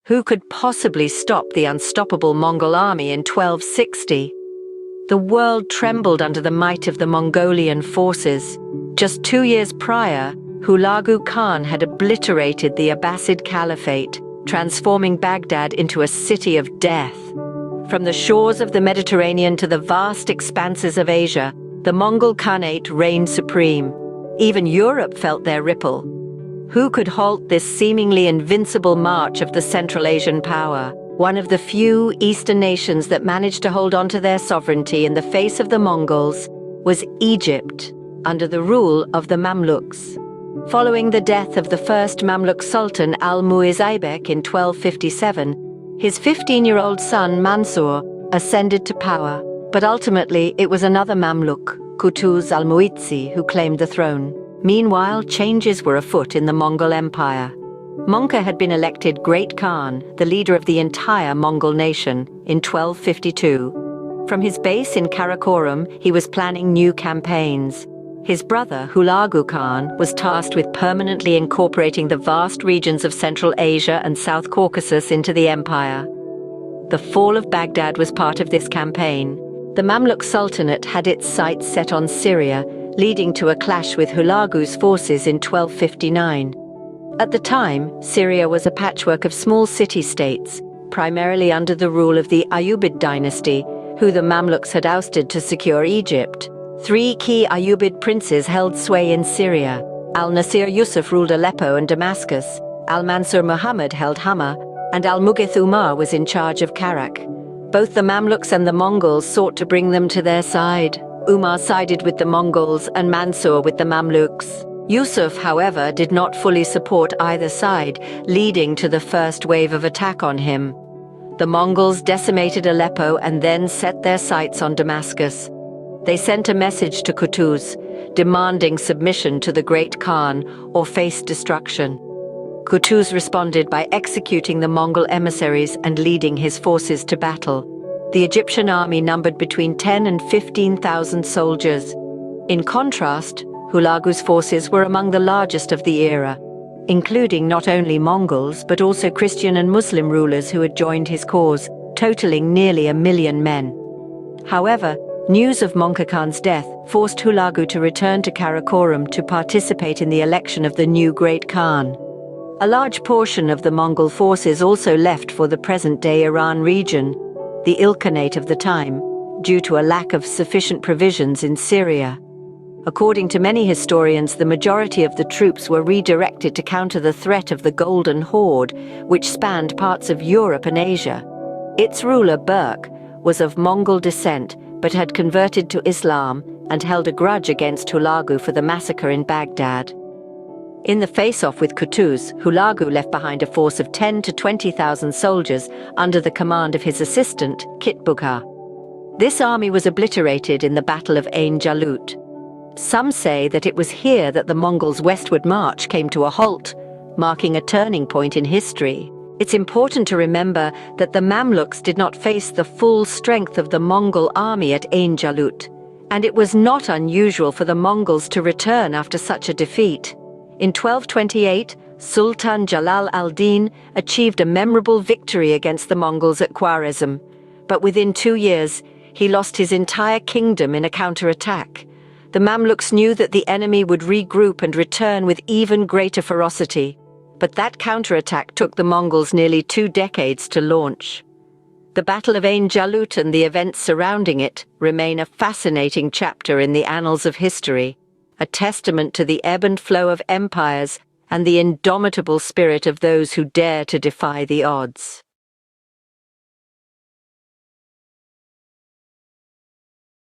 Who could possibly stop the unstoppable Mongol army in 1260? The world trembled under the might of the Mongolian forces. Just 2 years prior, Hulagu Khan had obliterated the Abbasid Caliphate, transforming Baghdad into a city of death. From the shores of the Mediterranean to the vast expanses of Asia, the Mongol Khanate reigned supreme. Even Europe felt their ripple. Who could halt this seemingly invincible march of the Central Asian power? One of the few Eastern nations that managed to hold on to their sovereignty in the face of the Mongols was Egypt, under the rule of the Mamluks. Following the death of the first Mamluk Sultan Al-Muiz Aybek in 1257, his 15-year-old son Mansur ascended to power, but ultimately it was another Mamluk, Qutuz al-Muizzi, who claimed the throne. Meanwhile, changes were afoot in the Mongol Empire. Mongke had been elected Great Khan, the leader of the entire Mongol nation, in 1252. From his base in Karakorum, he was planning new campaigns. His brother, Hulagu Khan, was tasked with permanently incorporating the vast regions of Central Asia and South Caucasus into the empire. The fall of Baghdad was part of this campaign. The Mamluk Sultanate had its sights set on Syria, leading to a clash with Hulagu's forces in 1259. At the time, Syria was a patchwork of small city-states, primarily under the rule of the Ayyubid dynasty, who the Mamluks had ousted to secure Egypt. 3 key Ayyubid princes held sway in Syria. Al-Nasir Yusuf ruled Aleppo and Damascus, Al-Mansur Muhammad held Hama, and Al-Mughith Umar was in charge of Karak. Both the Mamluks and the Mongols sought to bring them to their side. Umar sided with the Mongols and Mansur with the Mamluks. Yusuf, however, did not fully support either side, leading to the first wave of attack on him. The Mongols decimated Aleppo and then set their sights on Damascus. They sent a message to Qutuz, demanding submission to the Great Khan or face destruction. Qutuz responded by executing the Mongol emissaries and leading his forces to battle. The Egyptian army numbered between 10 and 15,000 soldiers. In contrast, Hulagu's forces were among the largest of the era, including not only Mongols but also Christian and Muslim rulers who had joined his cause, totaling nearly 1 million men. However, news of Mongke Khan's death forced Hulagu to return to Karakorum to participate in the election of the new Great Khan. A large portion of the Mongol forces also left for the present-day Iran region, the Ilkhanate of the time, due to a lack of sufficient provisions in Syria. According to many historians, the majority of the troops were redirected to counter the threat of the Golden Horde, which spanned parts of Europe and Asia. Its ruler, Berke, was of Mongol descent but had converted to Islam and held a grudge against Hulagu for the massacre in Baghdad. In the face-off with Qutuz, Hulagu left behind a force of 10 to 20,000 soldiers under the command of his assistant, Kitbukha. This army was obliterated in the Battle of Ain Jalut. Some say that it was here that the Mongols' westward march came to a halt, marking a turning point in history. It's important to remember that the Mamluks did not face the full strength of the Mongol army at Ain Jalut, and it was not unusual for the Mongols to return after such a defeat. In 1228, Sultan Jalal al-Din achieved a memorable victory against the Mongols at Khwarezm, but within 2 years, he lost his entire kingdom in a counterattack. The Mamluks knew that the enemy would regroup and return with even greater ferocity, but that counterattack took the Mongols nearly 2 decades to launch. The Battle of Ain Jalut and the events surrounding it remain a fascinating chapter in the annals of history, a testament to the ebb and flow of empires and the indomitable spirit of those who dare to defy the odds.